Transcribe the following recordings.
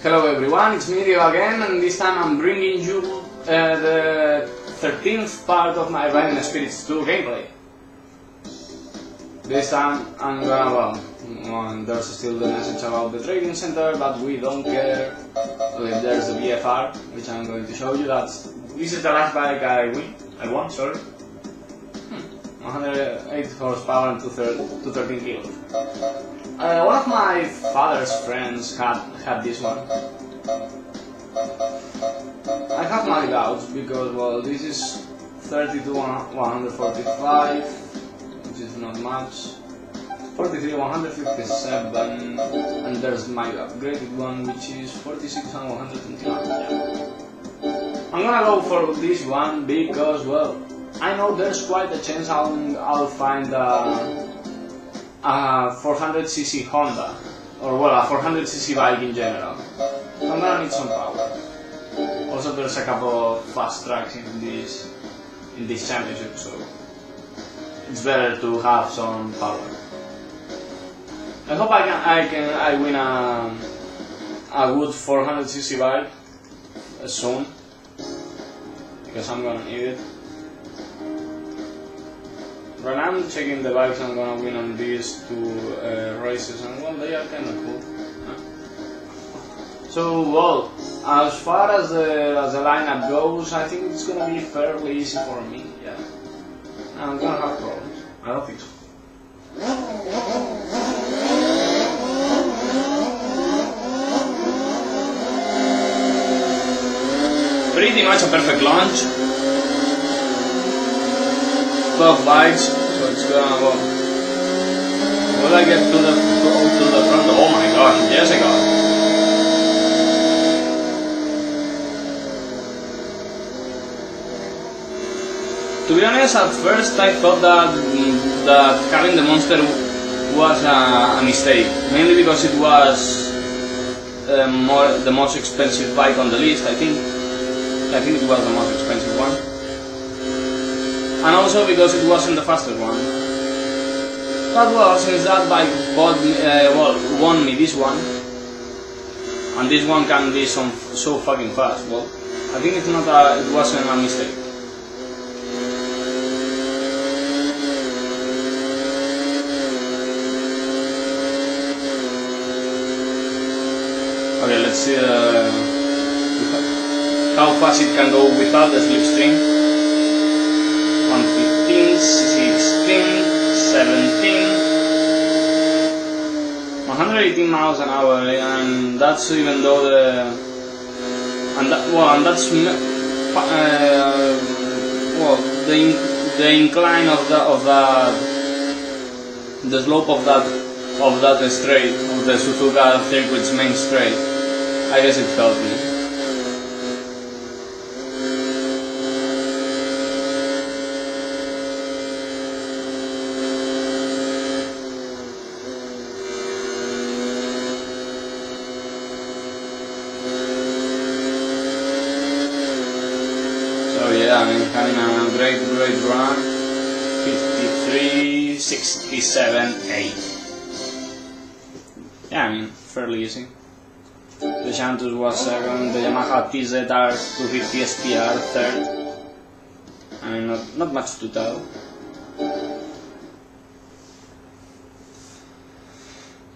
Hello everyone, it's me Dio again, and this time I'm bringing you the 13th part of my Riding Spirits 2 gameplay. This time I'm gonna, there's still the message about the trading center, but we don't care. Okay, there's the BFR, which I'm going to show you. This is the last bike I won, sorry. 108 horsepower and 213 kilos. One of my father's friends had this one. I have my doubts because, well, this is 30 to 145, which is not much. 43, 157, and there's my upgraded one, which is 46 and 121. Yeah. I'm gonna go for this one because, well, I know there's quite a chance I'll find a 400cc Honda, or well, a 400cc bike in general. I'm gonna need some power. Also, there's a couple of fast tracks in this championship, so it's better to have some power. I hope I win a good 400cc bike soon, because I'm gonna need it. Right now I'm checking the bikes I'm gonna win on these two races, and well, they are kinda cool. Huh? So, well, as far as the lineup goes, I think it's gonna be fairly easy for me, yeah. I'm gonna have problems. I don't think so. Pretty much a perfect launch. 12 bikes, so it's gonna go. Will I get to the front? Oh my gosh, yes I got it. To be honest, at first I thought that having the Monster was a mistake, mainly because it was the most expensive bike on the list. I think it was the most expensive one. And also because it wasn't the fastest one. But well, since that bike won me this one, and this one can be so fucking fast, well, I think it wasn't a mistake. Okay, let's see how fast it can go without the slipstream. 115, 16, 17, 118 miles an hour, and that's even though the incline of the slope of that straight, of the Suzuka circuit's main straight, I guess it helped me. Yeah, I'm having a great run. 53, 67, 8. Yeah, I mean, fairly easy. The Shantus was second, the Yamaha TZR250 SPR third. I mean, not much to tell.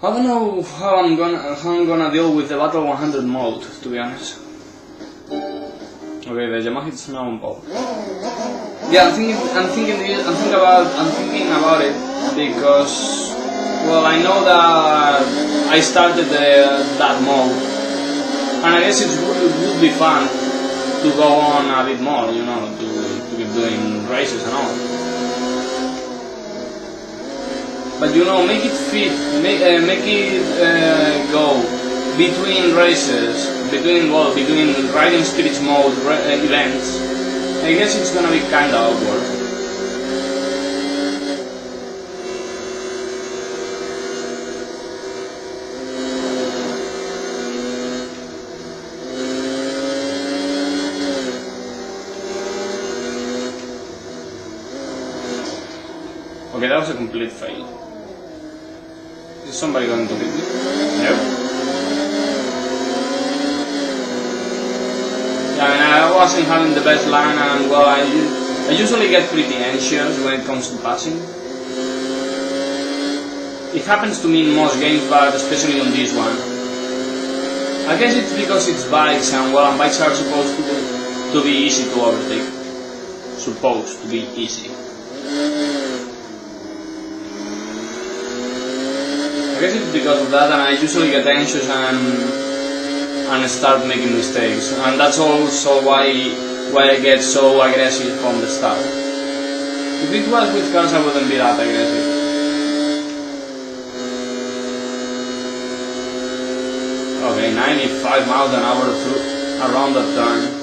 I don't know how I'm gonna deal with the Battle 100 mode, to be honest. Okay, the Yamaha is now on pole. Yeah, I'm thinking about it because, well, I know that I started that mode, and I guess it would be fun to go on a bit more, you know, to keep doing races and all. But you know, make it fit, make it go between races, between Riding Spirits mode events. I guess it's gonna be kinda awkward. Okay, that was a complete fail. Is somebody going to hit me? No. wasn't having the best line, and well, I usually get pretty anxious when it comes to passing. It happens to me in most games, but especially on this one. I guess it's because it's bikes, and well, bikes are supposed to be easy to overtake. Supposed to be easy. I guess it's because of that, and I usually get anxious and start making mistakes, and that's also why I get so aggressive from the start. If it was with cars, I wouldn't be that aggressive. Okay, 95 miles an hour around that turn.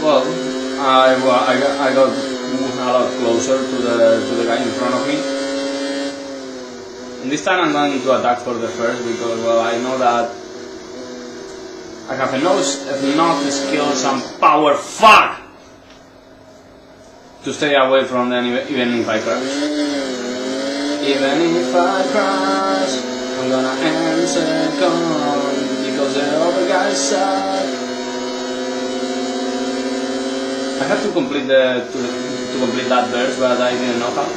Well, I got a lot closer to the guy in front of me. And this time I'm going to attack for the first because, well, I know that I have enough skills and power, fuck, to stay away from them even if I crash. Even if I crash, I'm gonna end second because the other guys suck. I had to complete that verse, but I didn't know how.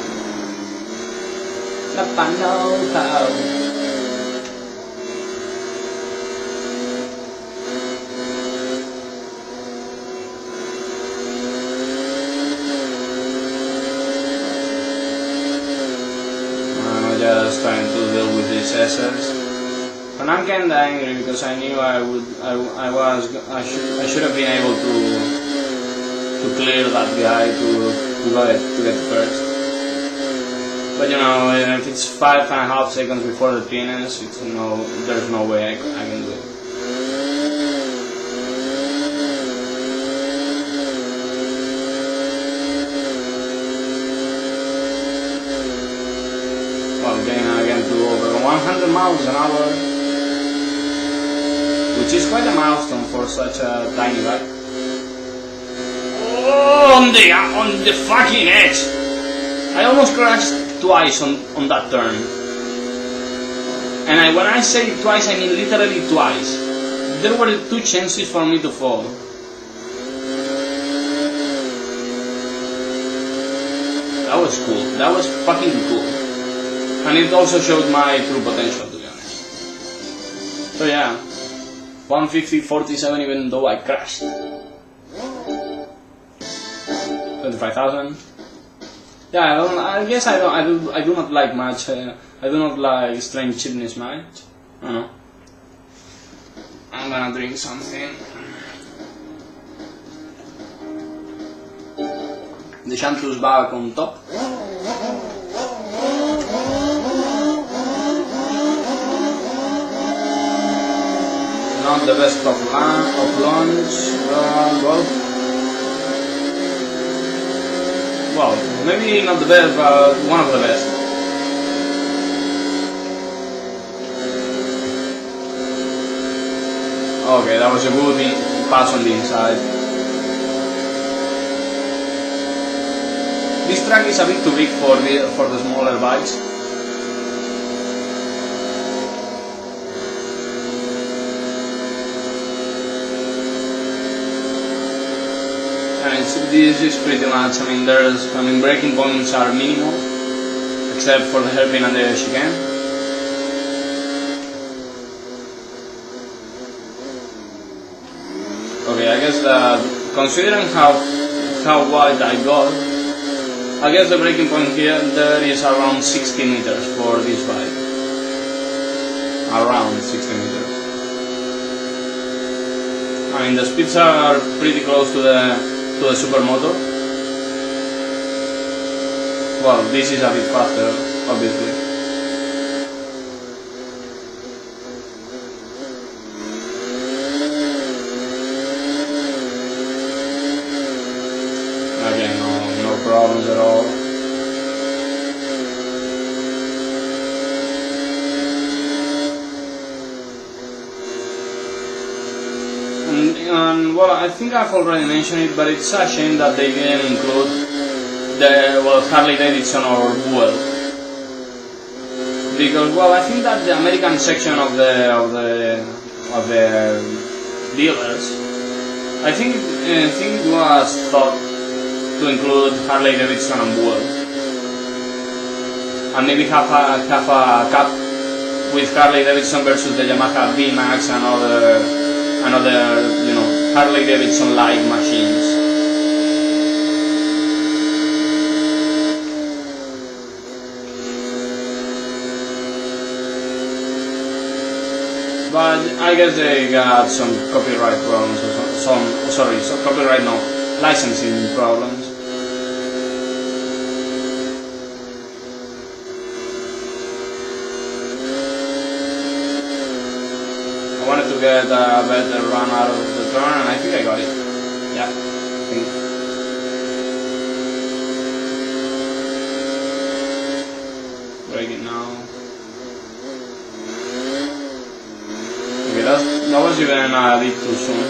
Yep, I know how. I'm just trying to deal with these SRs. And I'm kinda angry because I knew I should have been able to clear that guy to get first. But you know, if it's 5.5 seconds before the finish, there's no way I can do it. Well, again to over 100 miles an hour, which is quite a milestone for such a tiny bike. On the fucking edge! I almost crashed twice on that turn. And when I say twice, I mean literally twice. There were 2 chances for me to fall. That was cool. That was fucking cool. And it also showed my true potential, to be honest. So yeah, 150.47 even though I crashed. 25,000. Yeah, I do not like much. I do not like strange chimneys much. I don't know. I'm gonna drink something. The Chantus back on top. Not the best of lunch, well. Well, maybe not the best, but one of the best. Okay, that was a good pass on the inside. This track is a bit too big for the smaller bikes. This is pretty much, braking points are minimal, except for the hairpin and the chicane. Okay, I guess that, considering how wide I got, I guess the braking point there is around 60 meters for this bike. Around 60 meters. The speeds are pretty close to the supermoto. Well, this is a bit faster, obviously. Again, no problems at all. well, I think I've already mentioned it, but it's a shame that they didn't include the Harley Davidson or Buell, because I think that the American section of the dealers, I think it was thought to include Harley Davidson and Buell, and maybe have a cup with Harley Davidson versus the Yamaha VMAX and other Harley Davidson like machines. But I guess they got some copyright problems or licensing problems. I wanted to get a better run out of the turn, and I think I got it. Yeah, I think. Break it now. Okay, that was even a bit too soon.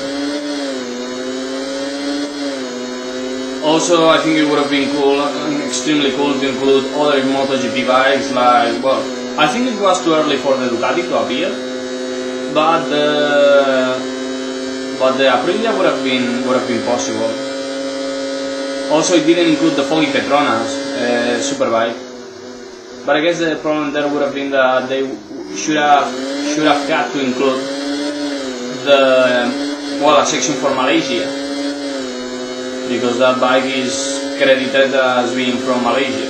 Also, I think it would have been cool, extremely cool, to include other MotoGP bikes. Like, I think it was too early for the Ducati to appear, but the Aprilia would have been possible. Also, it didn't include the Foggy Petronas superbike, but I guess the problem there would have been that they should have had to include a section for Malaysia, because that bike is credited as being from Malaysia.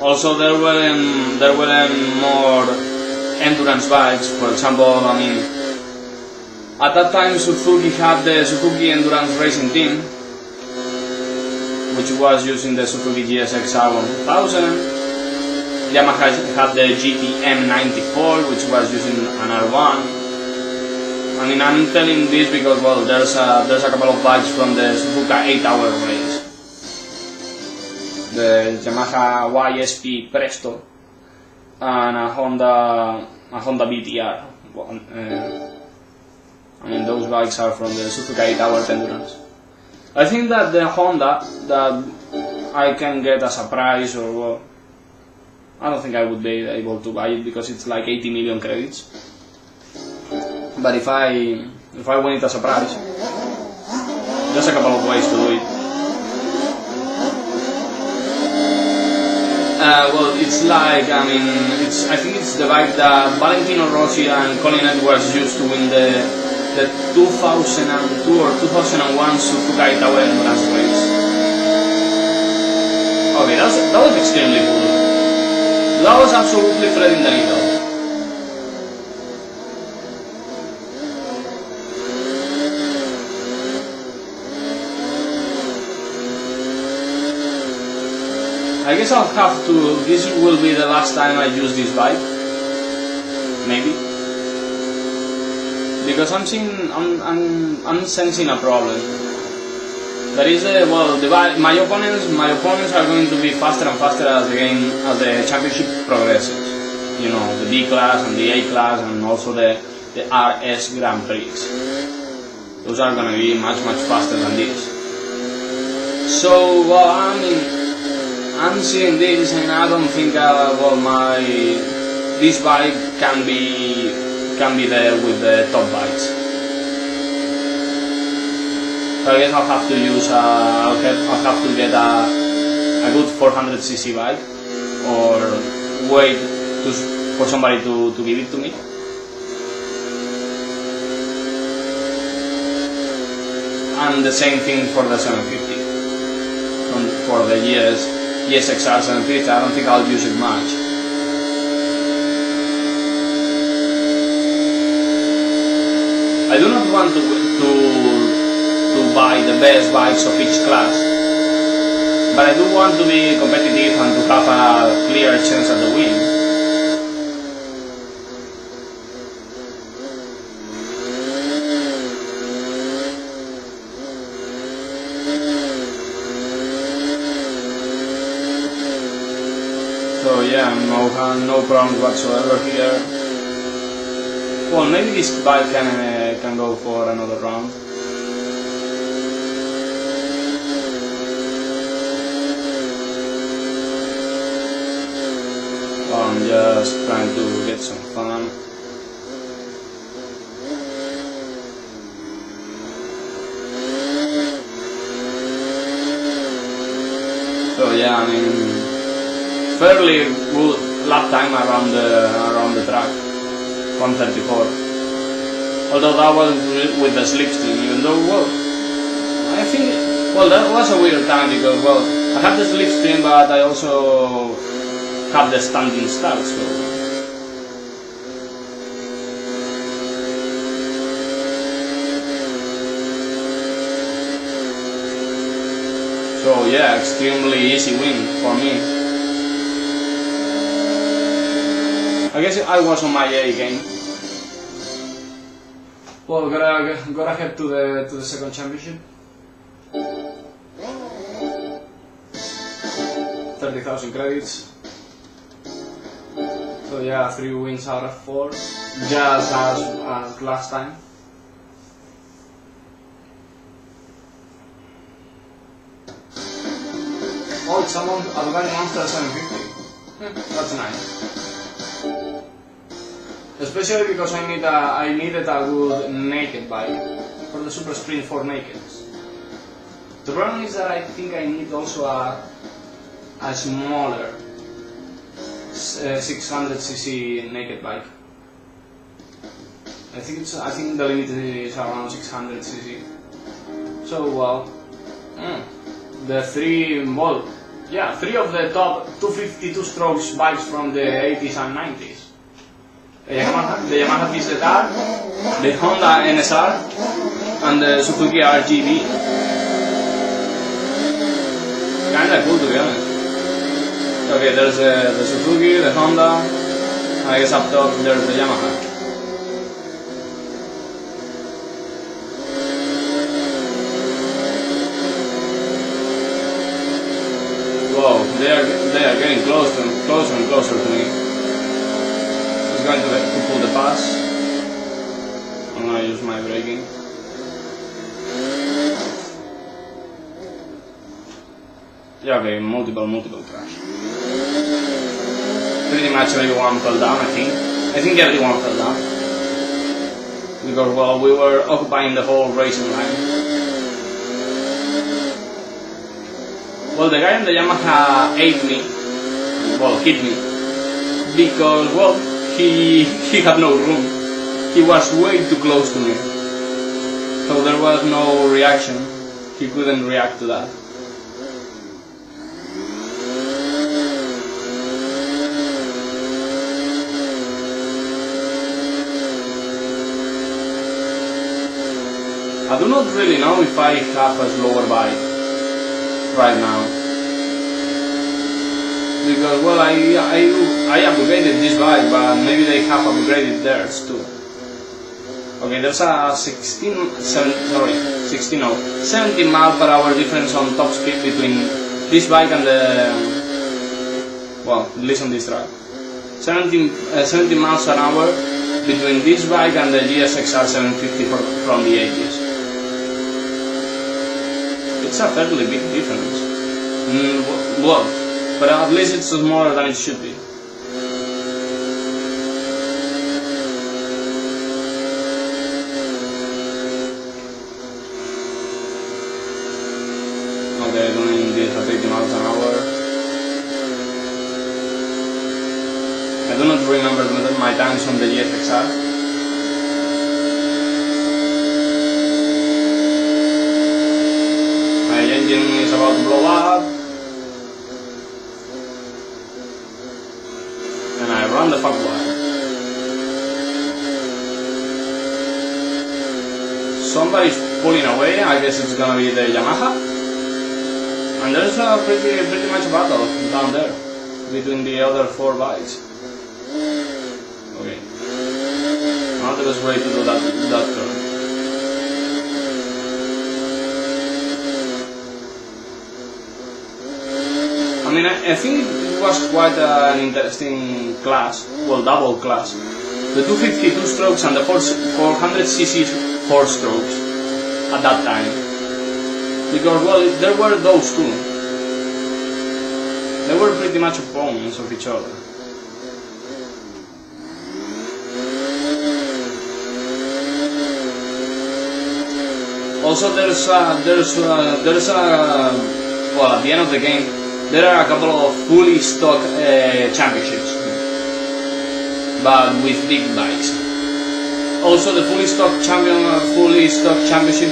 Also, there were more endurance bikes. For example, at that time Suzuki had the Suzuki Endurance Racing Team, which was using the Suzuki GSX-R 1000. Yamaha had the MM, which was using an R1. I'm telling this because there's a couple of bikes from the Suzuka 8-hour race. The Yamaha YSP Presto and a Honda BTR. Those bikes are from the Suzuka 8-hour endurance. I think that the Honda that I can get as a prize, or I don't think I would be able to buy it because it's like 80 million credits. But if I win it as a prize, there's a couple of ways to do it. It's like, I think it's the bike that Valentino Rossi and Colin Edwards used to win the 2002 or 2001 Suzuka 8-hour endurance race. Okay, that was extremely cool. That was absolutely threading the needle. I guess I'll have to. This will be the last time I use this bike, maybe, because I'm sensing a problem. That is my opponents are going to be faster and faster as the championship progresses. The B class and the A class and also the RS Grand Prix. Those are going to be much faster than this. So I'm seeing this, and I don't think this bike can be there with the top bikes. So I guess I'll have to get a good 400cc bike, or wait for somebody to give it to me. And the same thing for the 750. For the GSX-R 750, I don't think I'll use it much. I do not want to buy the best bikes of each class, but I do want to be competitive and to have a clear chance at the win. So yeah, yeah, no problem whatsoever here. Well, maybe this bike can go for another round. Well, I'm just trying to get some fun. So yeah, I mean, fairly good lap time around the track, 134. Although that was with the slipstream, even though, well, I think, well, that was a weird time because, well, I have the slipstream, but I also have the standing start, so yeah, extremely easy win for me. I guess I was on my A game. Well, gotta head to the second championship. 30,000 credits. So yeah, 3 wins out of 4, just as last time. Oh, it's a Bugatti Monster 750. That's nice. Especially because I needed a good naked bike for the Super Sprint 4 nakeds. The problem is that I think I need also a smaller 600cc naked bike. I think the limit is around 600cc. So well, the three of the top 252 strokes bikes from the 80s and 90s. The Yamaha PZR, the Honda NSR, and the Suzuki RGB. Kinda cool, to be honest. Okay, there's the Suzuki, the Honda, and I guess up top there's the Yamaha. Whoa, they are getting closer and closer to me. He's going to pull the pass. I'm gonna use my braking. Yeah, okay, multiple crash. Pretty much everyone fell down, I think everyone fell down. Because, well, we were occupying the whole racing line. Well, the guy on the Yamaha hit me, because, well, he had no room. He was way too close to me. So there was no reaction. He couldn't react to that. I do not really know if I have a slower bike right now, because, well, I upgraded this bike, but maybe they have upgraded theirs too. Okay, there's a 17 mph difference on top speed between this bike and the, well, at least on this track. 17 miles an hour between this bike and the GSXR 750 from the 80s. It's a fairly big difference. Well, but at least it's smaller than it should be. Okay, doing this at 80 miles an hour. I do not remember my times on the GSXR. My engine is about to blow up, and I run the fuck wire. Somebody's pulling away. I guess it's gonna be the Yamaha, and there's a pretty much battle down there between the other 4 bikes. Okay, not the best way to do that turn. I mean, I think it was quite an interesting class, well, double class. The 250 2-strokes and the 400cc 4-strokes at that time. Because, well, there were those two. They were pretty much opponents of each other. Also, well, at the end of the game, there are a couple of fully stock championships, but with big bikes. Also, the fully stock championship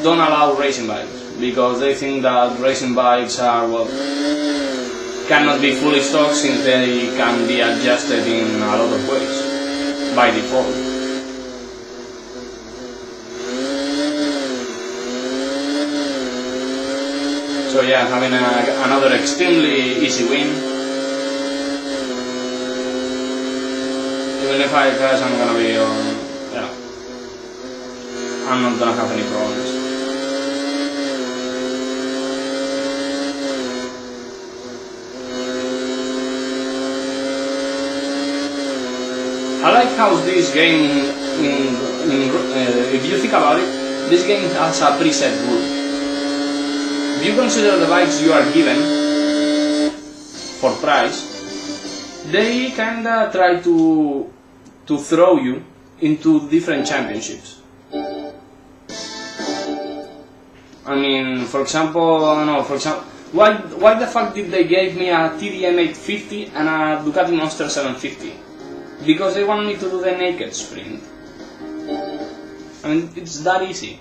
don't allow racing bikes because they think that racing bikes are, well, cannot be fully stock since they can be adjusted in a lot of ways by default. So yeah, having another extremely easy win. Even if I crash, I'm gonna be on, yeah, I'm not gonna have any problems. I like how this game, if you think about it, this game has a preset route. If you consider the bikes you are given for prize, they kinda try to throw you into different championships. I mean, for example, why the fuck did they give me a TDM 850 and a Ducati Monster 750? Because they want me to do the naked sprint. I mean, it's that easy.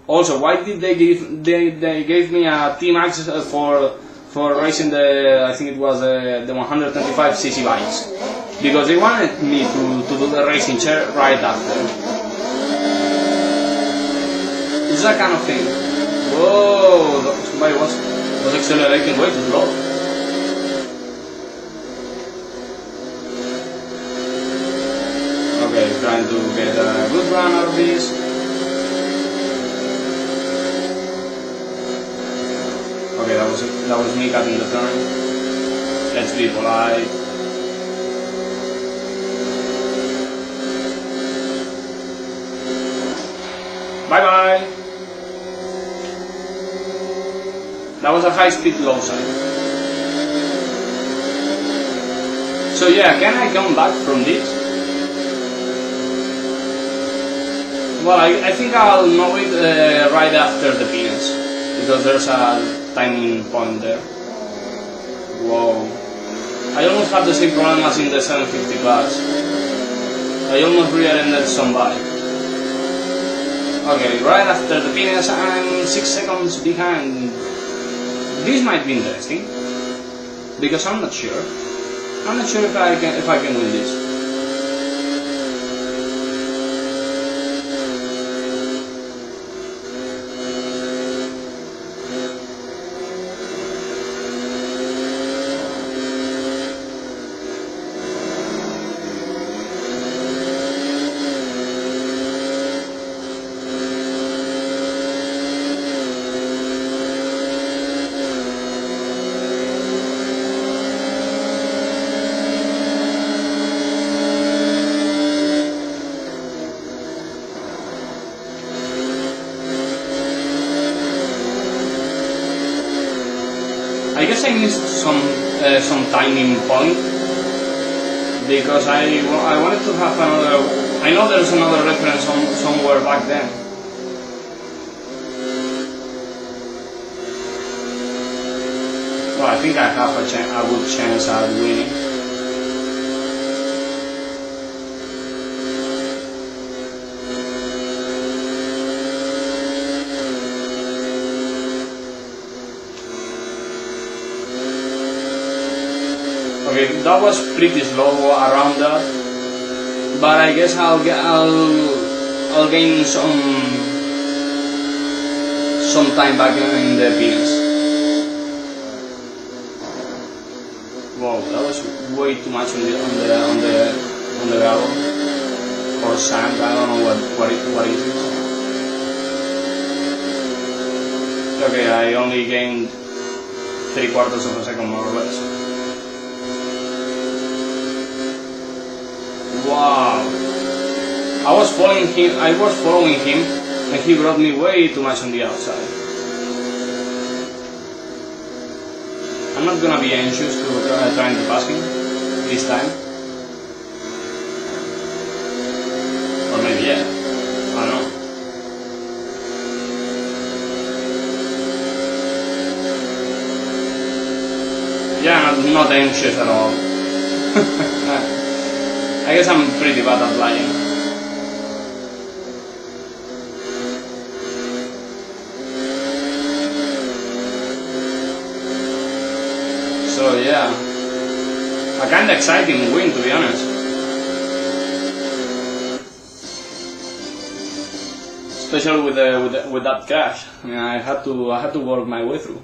Also, why did they gave me a T-Max for racing the, I think it was the 125cc bikes? Because they wanted me to do the racing chair right after. It's that kind of thing. Whoa, somebody was accelerating way too slow. Okay, trying to get a good run out of this. Okay, that was me cutting the turn. Let's be polite. Bye bye. That was a high speed low side. So yeah, can I come back from this? Well, I think I'll know it right after the peanuts, because there's a timing point there. Whoa. I almost had the same problem as in the 750 class. I almost rear-ended somebody. Okay, right after the peanuts, I'm 6 seconds behind. This might be interesting, because I'm not sure. I'm not sure if I can win this. I guess I missed some timing point because I wanted to have another. I know there's another reference somewhere back then. Well, I think I have a good chance at winning. Okay, that was pretty slow around that, but I guess I'll gain some time back in the peanuts. Wow, that was way too much on the gravel or sand. I don't know what it is. Okay, I only gained 3/4 of a second more or less. Wow! I was following him, and he brought me way too much on the outside. I'm not gonna be anxious to trying to pass him this time. Or maybe yeah, I don't know. Yeah, not anxious at all. I guess I'm pretty bad at lying. So yeah, a kinda exciting win, to be honest. Especially with that crash. I mean, I had to work my way through.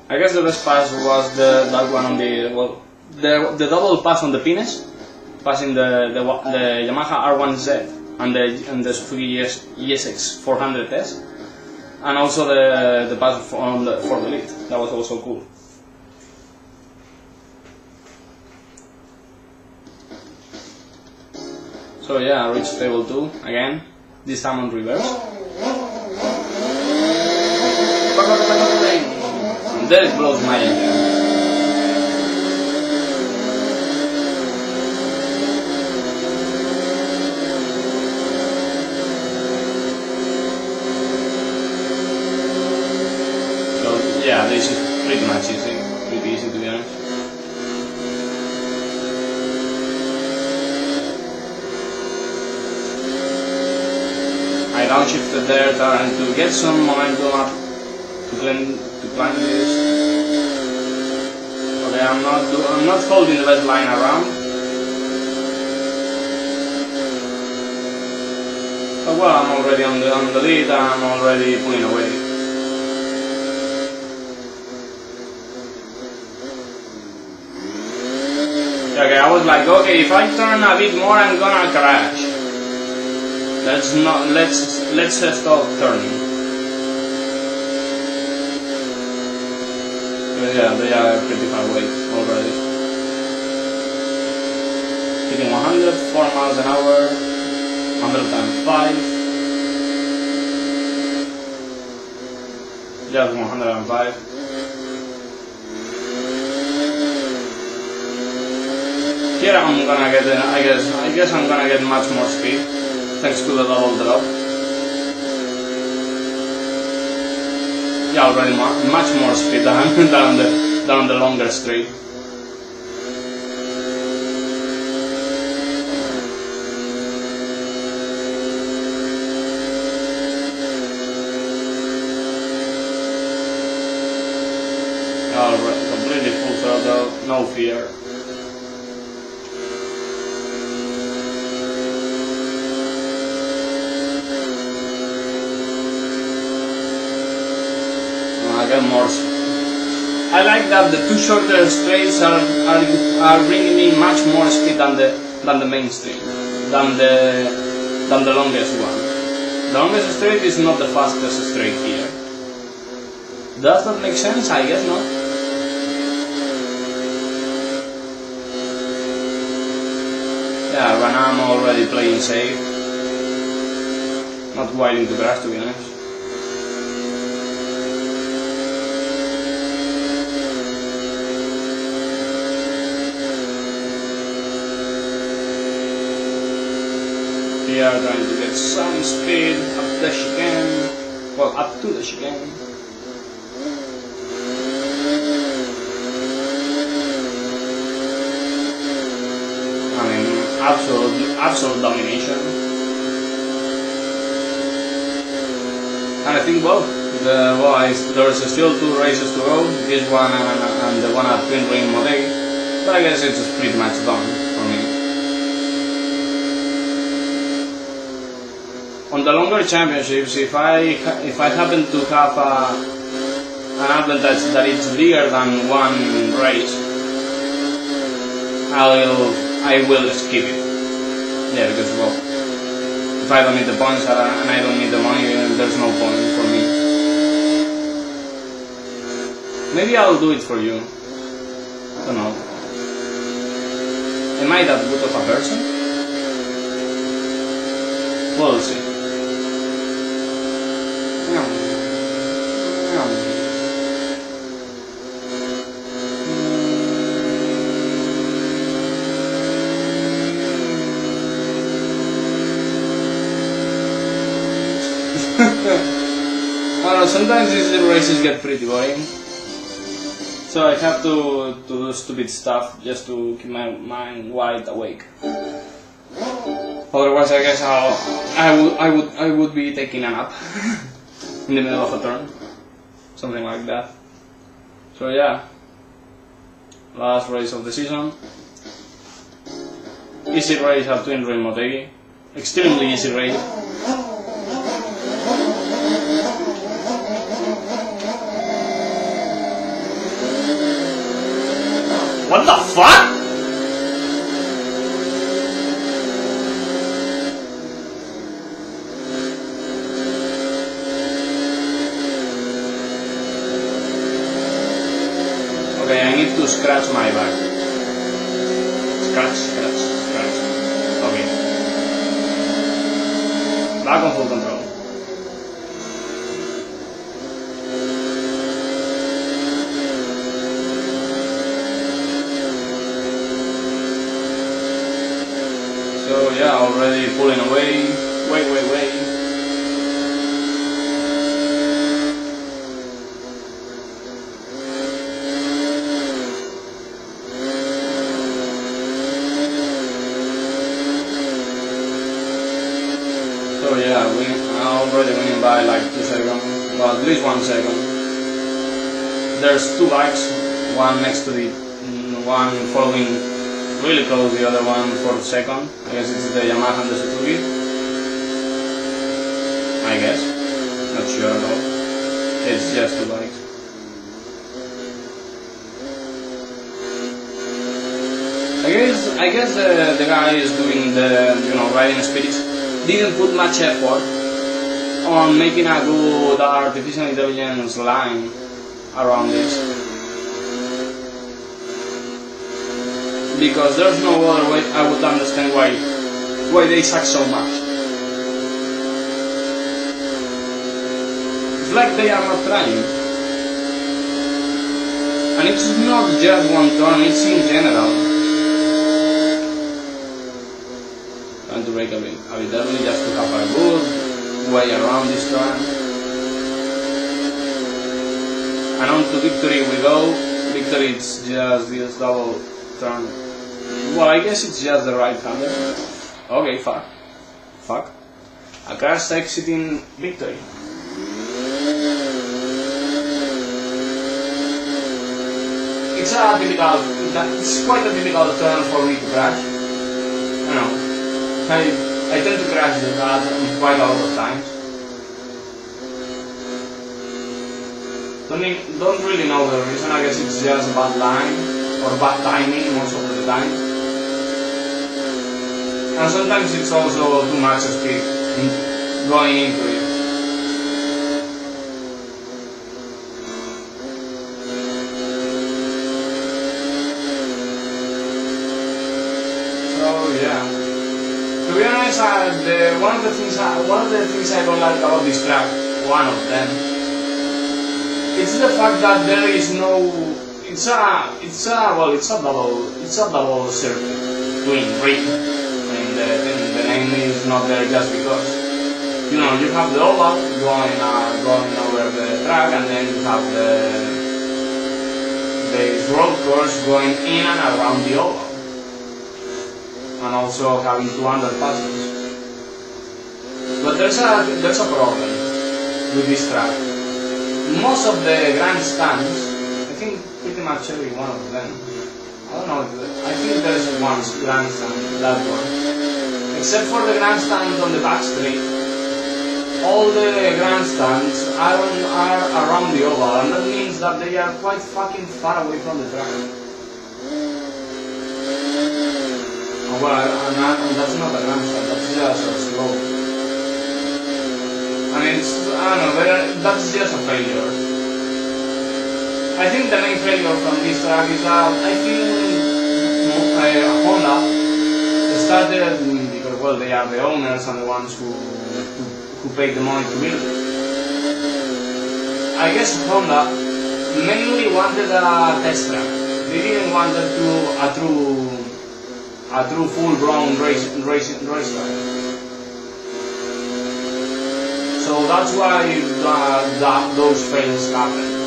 I guess the best pass was that one on the double pass on the pines, passing the Yamaha R1Z and the Suzuki ESX 400S, and also the pass for the lead. That was also cool. So yeah, I reached table 2 again, this time on reverse. And there it blows my engine. So yeah, this is pretty much easy, pretty easy to be honest. I downshifted there trying to get some momentum up to climb this. Okay, I'm not holding the best line around. But well, I'm already on the lead and I'm already pulling away. Okay, I was like, okay, if I turn a bit more, I'm gonna crash. Let's stop turning. But yeah, they are pretty far away already. Hitting 104 miles an hour, 105. Just 105. Here I'm gonna get, I guess I'm gonna get much more speed. Thanks to the double drop. Yeah, already much more speed than on the longer straight. Alright, completely full throttle, no fear. I like that the two shorter straights are bringing me much more speed than the main straight, than the longest one. The longest straight is not the fastest straight here. Does that make sense? I guess not. Yeah, right now I'm already playing safe, not waiting to crash, to be honest. We are trying to get some speed up the chicane, well, up to the chicane. I mean, absolute domination. And I think, well, there's still 2 races to go, this one and the one at Twin Ring Motegi, but I guess it's pretty much done for me. On the longer championships, if I happen to have an advantage that is bigger than one race, I will skip it. Yeah, because well, if I don't need the points and I don't need the money, there's no point for me. Maybe I'll do it for you. I don't know. Am I that good of a person? We'll see. I don't know, sometimes these little races get pretty boring. So I have to do stupid stuff just to keep my mind wide awake. Otherwise, I guess I would be taking a nap in the middle of a turn, something like that. So yeah, last race of the season. Easy race at Twin Rail Motegi, extremely easy race. What the fuck? Okay, I need to scratch my back. Scratch. Okay. Back on full control. So yeah, already pulling away. Wait. So yeah, I'm already winning by like 2 seconds, well at least 1 second. There's 2 bikes, one next to the one following really close, the other one for second. I guess it's the Yamaha and the Suzuka. I guess, not sure at all. It's just 2 bikes. I guess the guy is doing the riding speeds. Didn't put much effort on making a good artificial intelligence line around this, because there's no other way I would understand why they suck so much. It's like they are not trying, and it's not just one turn, it's in general. Trying to break a bit early just to have a good way around this turn. And on to victory we go. Victory is just this double turn. Well, I guess it's just the right-hander. Okay, fuck. A crash exiting victory. It's quite a difficult turn for me to crash. I know. I tend to crash the car quite a lot of times. Don't really know the reason. I guess it's just bad line or bad timing most of the time. And sometimes it's also too much speed going into it. So yeah. To be honest, one of the things I don't like about this track, one of them, it's the fact that there is no. It's a double circuit, twin ring. I mean, the name is not there just because. You have the oval going over the track, and then you have the road course going in and around the oval. And also having 200 passes. But there's a problem with this track. Most of the grandstands, I think pretty much every one of them, I don't know, I think there's one grandstand, that one. Except for the grandstand on the back street, all the grandstands are around the oval, and that means that they are quite fucking far away from the track. Well, and that's not a grandstand, that's just a slope. And I don't know, that's just a failure. I think the main failure from this track is that I think Honda started because, well, they are the owners and the ones who paid the money to build it. I guess Honda mainly wanted a test track. They didn't want to a true full-blown race track. So that's why those fails happen.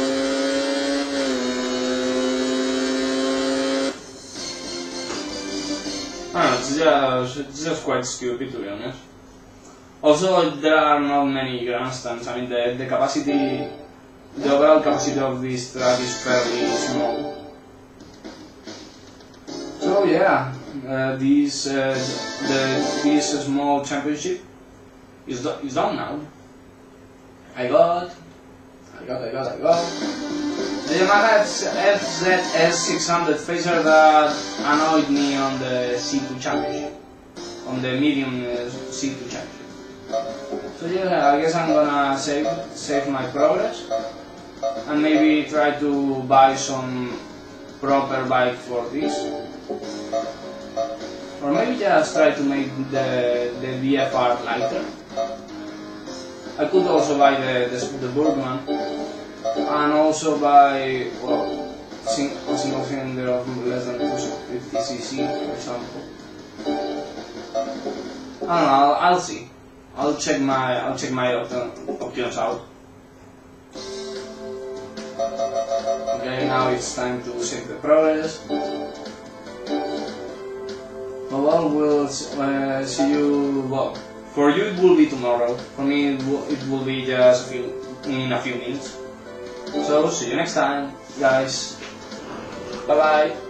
I don't know, it's just quite stupid, to be honest. Also, there are not many grandstands. I mean, the overall capacity of this track is fairly small. So yeah, this small championship is done now. I got the Yamaha FZS600 phaser that annoyed me on the C2 championship, on the medium C2 championship. So yeah, I guess I'm gonna save my progress and maybe try to buy some proper bike for this, or maybe just try to make the VFR lighter. I could also buy the Bergman and also buy, well, a single cylinder of less than 250cc, for example. I don't know. I'll see. I'll check my options out. Okay, now it's time to save the progress. Well, we'll see you. Well, for you it will be tomorrow. For me it will be just in a few minutes. So see you next time, guys. Bye bye.